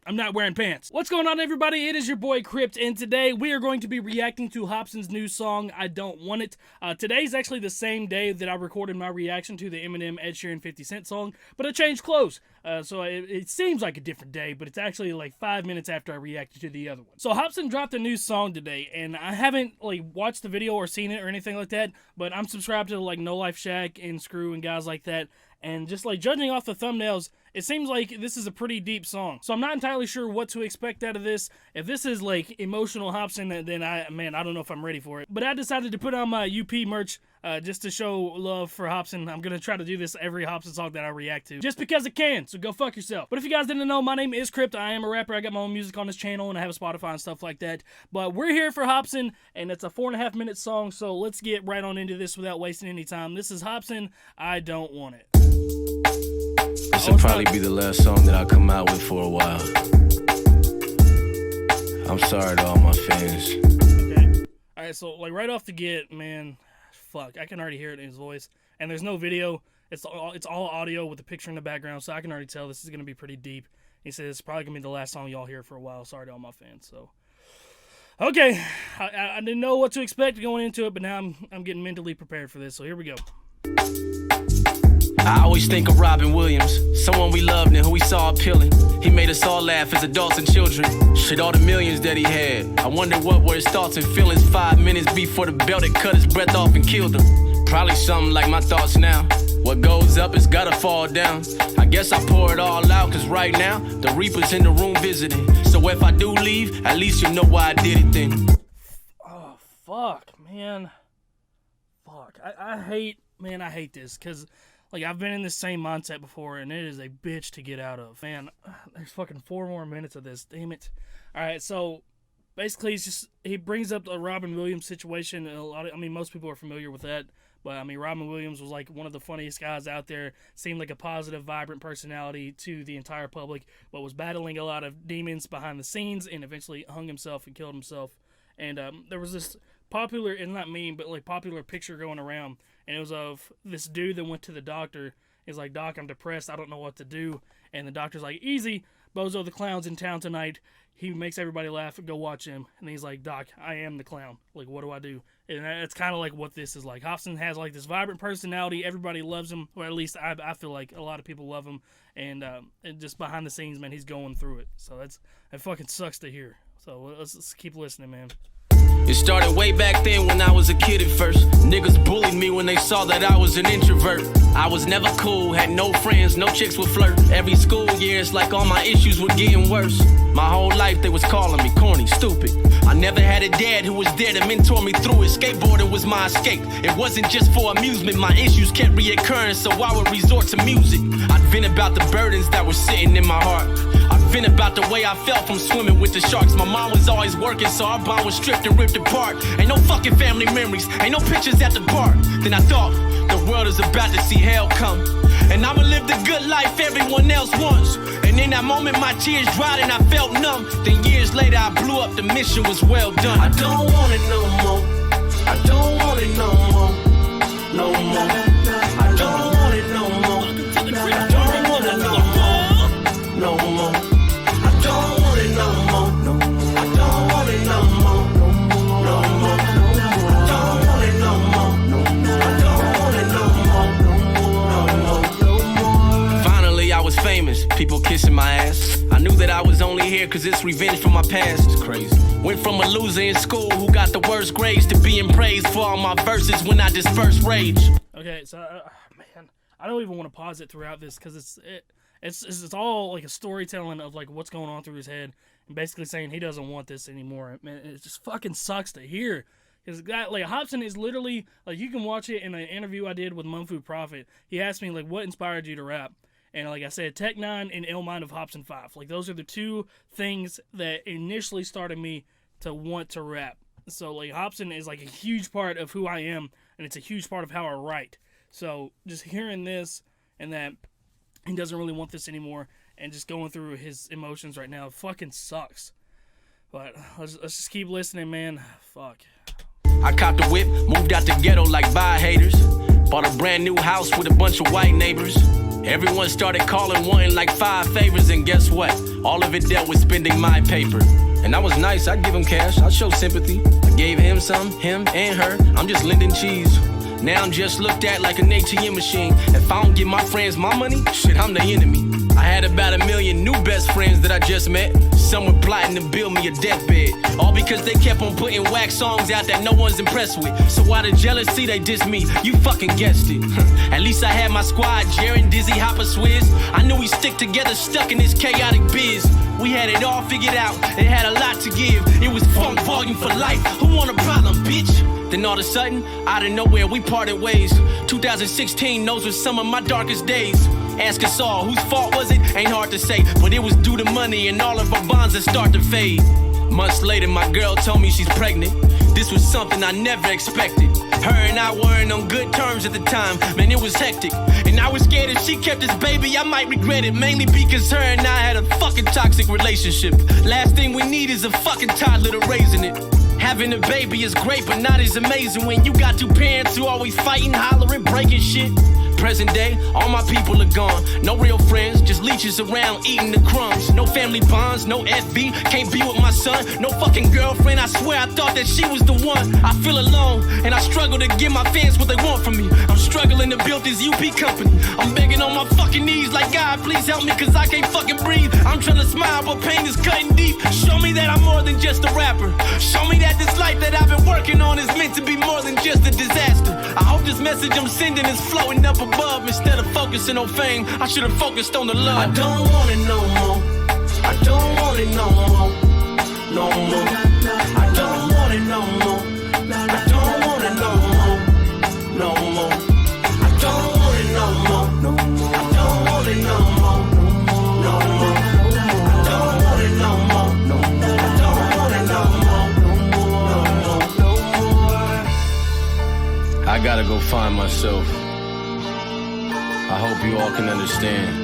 I'm not wearing pants. What's going on, everybody? It is your boy Crypt, and today we are going to be reacting to Hopsin's new song, I Don't Want It. Today's actually the same day that I recorded my reaction to the Eminem Ed Sheeran 50 Cent song, but I changed clothes. So it seems like a different day, but it's actually like 5 minutes after I reacted to the other one. So Hopsin dropped a new song today, and I haven't like watched the video or seen it or anything like that, but I'm subscribed to like No Life Shaq and Screw and guys like that, and just like judging off the thumbnails, it seems like this is a pretty deep song. So I'm not entirely sure what to expect out of this. If this is like emotional Hopsin, then I don't know if I'm ready for it. But I decided to put on my UP merch just to show love for Hopsin. I'm going to try to do this every Hopsin song that I react to, just because I can, so go fuck yourself. But if you guys didn't know, my name is Crypt. I am a rapper. I got my own music on this channel, and I have a Spotify and stuff like that. But we're here for Hopsin, and it's a 4.5 minute song, so let's get right on into this without wasting any time. This is Hopsin, I Don't Want It. This will probably be the last song that I'll come out with for a while. I'm sorry to all my fans. Okay. Alright, so like right off the get, man, fuck, I can already hear it in his voice. And there's no video. It's all audio with a picture in the background, so I can already tell this is going to be pretty deep. He says it's probably going to be the last song y'all hear for a while. Sorry to all my fans. So, okay, I didn't know what to expect going into it, but now I'm getting mentally prepared for this, so here we go. I always think of Robin Williams, someone we loved and who we saw appealing. He made us all laugh as adults and children. Shit, all the millions that he had. I wonder what were his thoughts and feelings 5 minutes before the belt that cut his breath off and killed him. Probably something like my thoughts now. What goes up has gotta fall down. I guess I pour it all out, cause right now, the Reaper's in the room visiting. So if I do leave, at least you know why I did it then. Oh, fuck, man. Fuck. I hate this, cause like, I've been in the same mindset before, and it is a bitch to get out of. Man, there's fucking 4 more minutes of this. Damn it. Alright, so, basically, he brings up the Robin Williams situation. And most people are familiar with that. But, Robin Williams was, like, one of the funniest guys out there. Seemed like a positive, vibrant personality to the entire public. But was battling a lot of demons behind the scenes, and eventually hung himself and killed himself. And, there was this popular, and not meme, but, like, popular picture going around. And it was of this dude that went to the doctor. He's like, Doc, I'm depressed. I don't know what to do. And the doctor's like, easy. Bozo the Clown's in town tonight. He makes everybody laugh. Go watch him. And he's like, Doc, I am the clown. Like, what do I do? And that's kind of like what this is like. Hopsin has like this vibrant personality. Everybody loves him. Or at least I feel like a lot of people love him. And just behind the scenes, man, he's going through it. So that fucking sucks to hear. So let's keep listening, man. It started way back then when I was a kid at first. Niggas bullied me when they saw that I was an introvert. I was never cool, had no friends, no chicks would flirt. Every school year, it's like all my issues were getting worse. My whole life they was calling me corny, stupid. I never had a dad who was there to mentor me through it. Skateboarding was my escape. It wasn't just for amusement. My issues kept reoccurring, so I would resort to music. I'd vent about the burdens that were sitting in my heart. I'd vent about the way I felt from swimming with the sharks. My mom was always working, so our bond was stripped and ripped apart. Ain't no fucking family memories, ain't no pictures at the park. Then I thought, the world is about to see hell come, and I'ma live the good life everyone else wants. And in that moment my tears dried and I felt numb. Then years later I blew up, the mission was well done. I don't want it no more. I don't want it no more. No more. I don't want it no more. I don't want it no more. No more. I don't want it no more. I don't want it no more. No more. I don't want it no more. I don't want it no more. Finally I was famous, people kissing my ass. I knew that I was only here cause it's revenge for my past. It's crazy. Went from a loser in school who got the worst grades to being praised for all my verses when I disperse rage. Okay, so man, I don't even want to pause it throughout this because it's all like a storytelling of like what's going on through his head, and basically saying he doesn't want this anymore. Man, it just fucking sucks to hear. Because like Hopsin is literally like, you can watch it in an interview I did with Mumfu Prophet. He asked me like, what inspired you to rap? And like I said, Tech 9 and Illmind of Hopsin 5. Like those are the two things that initially started me to want to rap. So like Hopsin is like a huge part of who I am, and it's a huge part of how I write. So just hearing this and that he doesn't really want this anymore, and just going through his emotions right now fucking sucks. But let's just keep listening, man. Fuck. I copped a whip, moved out the ghetto like bye haters. Bought a brand new house with a bunch of white neighbors. Everyone started calling, wanting like 5 favors, and guess what? All of it dealt with spending my paper. And I was nice, I'd give him cash, I'd show sympathy. I gave him some, him and her, I'm just lending cheese. Now I'm just looked at like an ATM machine. If I don't give my friends my money, shit, I'm the enemy. I had about 1 million new best friends that I just met. Some were plotting to build me a deathbed. All because they kept on putting whack songs out that no one's impressed with. So out of jealousy, they diss me. You fucking guessed it. At least I had my squad, Jaren, Dizzy, Hopper, Swizz. I knew we stick together, stuck in this chaotic biz. We had it all figured out, it had a lot to give. It was funk volume for life, who want a problem, bitch? Then all of a sudden, out of nowhere, we parted ways. 2016, those were some of my darkest days. Ask us all, whose fault was it? Ain't hard to say, but it was due to money and all of our bonds that start to fade. Months later, my girl told me she's pregnant. This was something I never expected. Her and I weren't on good terms at the time, man, it was hectic. And I was scared if she kept this baby, I might regret it. Mainly because her and I had a fucking toxic relationship. Last thing we need is a fucking toddler to raising it. Having a baby is great, but not as amazing when you got 2 parents who always fighting, hollering, breaking shit. Present day, all my people are gone. No real friends, just leeches around eating the crumbs. No family bonds, no FB, can't be with my son. No fucking girlfriend, I swear I thought that she was the one. I feel alone, and I struggle to give my fans what they want from me. I'm struggling to build this UP company. I'm begging on my fucking knees like, God, please help me, cause I can't fucking breathe. I'm trying to smile, but pain is cutting deep. Show me that I'm more than just a rapper. Show me that this life that I've been working on is meant to be more than just a disaster. I hope this message I'm sending is floating up above. Instead of focusing on fame, I should have focused on the love. I don't want it no more. I don't want it no more. No more. I don't want it no more. I don't want it no more. No more. I don't want it no more. No more. I don't want it no more. No more. I don't want it no more. No more. I don't want it no more. No more. I gotta go find myself. I hope you all can understand.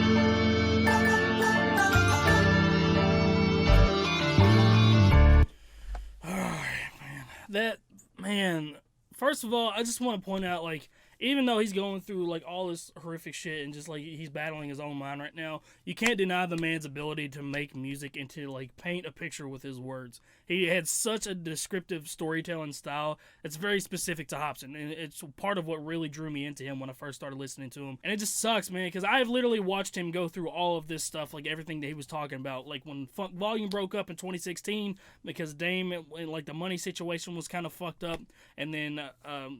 Man, first of all, I just want to point out, like, even though he's going through, like, all this horrific shit and just, like, he's battling his own mind right now, you can't deny the man's ability to make music and to, like, paint a picture with his words. He had such a descriptive storytelling style. It's very specific to Hopsin, and it's part of what really drew me into him when I first started listening to him. And it just sucks, man, because I've literally watched him go through all of this stuff, like, everything that he was talking about. Like, when Funk Volume broke up in 2016, because Dame, and, like, the money situation was kind of fucked up, and then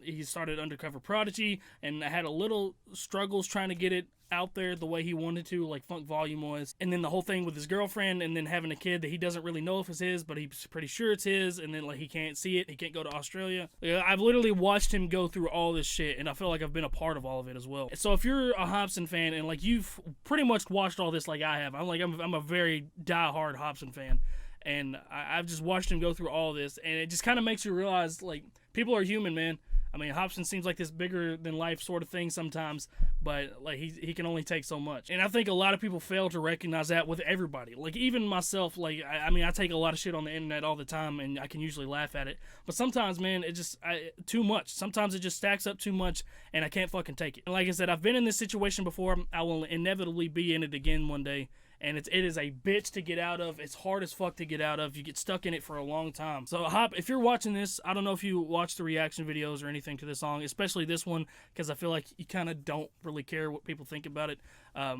he started Undercover Prodigy, and had a little struggles trying to get it out there the way he wanted to, like Funk Volume was. And then the whole thing with his girlfriend, and then having a kid that he doesn't really know if it's his, but he's pretty sure it's his, and then, like, he can't see it, he can't go to Australia. I've literally watched him go through all this shit, and I feel like I've been a part of all of it as well. So if you're a Hopsin fan, and, like, you've pretty much watched all this like I have, I'm a very die-hard Hopsin fan, and I've just watched him go through all this, and it just kind of makes you realize, like, people are human, man. I mean, Hopsin seems like this bigger than life sort of thing sometimes, but, like, he can only take so much. And I think a lot of people fail to recognize that with everybody. Like, even myself, like, I mean, I take a lot of shit on the internet all the time, and I can usually laugh at it. But sometimes, man, it just, too much. Sometimes it just stacks up too much, and I can't fucking take it. And like I said, I've been in this situation before. I will inevitably be in it again one day. And it is a bitch to get out of. It's hard as fuck to get out of. You get stuck in it for a long time. So, Hop, if you're watching this, I don't know if you watch the reaction videos or anything to this song, especially this one, because I feel like you kind of don't really care what people think about it. I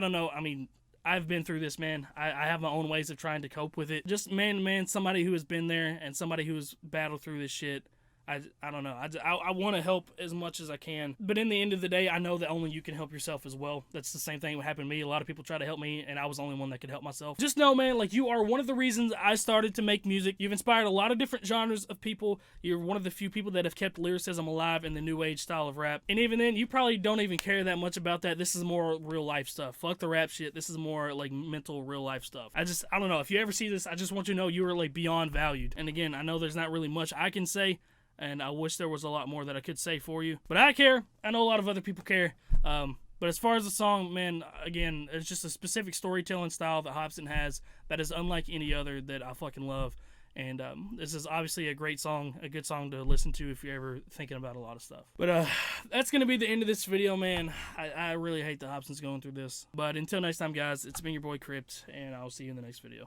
don't know. I mean, I've been through this, man. I have my own ways of trying to cope with it. Just man to man, somebody who has been there and somebody who has battled through this shit. I don't know. I want to help as much as I can. But in the end of the day, I know that only you can help yourself as well. That's the same thing that happened to me. A lot of people try to help me, and I was the only one that could help myself. Just know, man, like, you are one of the reasons I started to make music. You've inspired a lot of different genres of people. You're one of the few people that have kept lyricism alive in the new age style of rap. And even then, you probably don't even care that much about that. This is more real life stuff. Fuck the rap shit. This is more, like, mental real life stuff. I don't know. If you ever see this, I just want you to know you are, like, beyond valued. And again, I know there's not really much I can say, and I wish there was a lot more that I could say for you. But I care. I know a lot of other people care. But as far as the song, man, again, it's just a specific storytelling style that Hopsin has that is unlike any other that I fucking love. And this is obviously a great song, a good song to listen to if you're ever thinking about a lot of stuff. But that's going to be the end of this video, man. I really hate that Hopsin's going through this. But until next time, guys, it's been your boy Crypt, and I'll see you in the next video.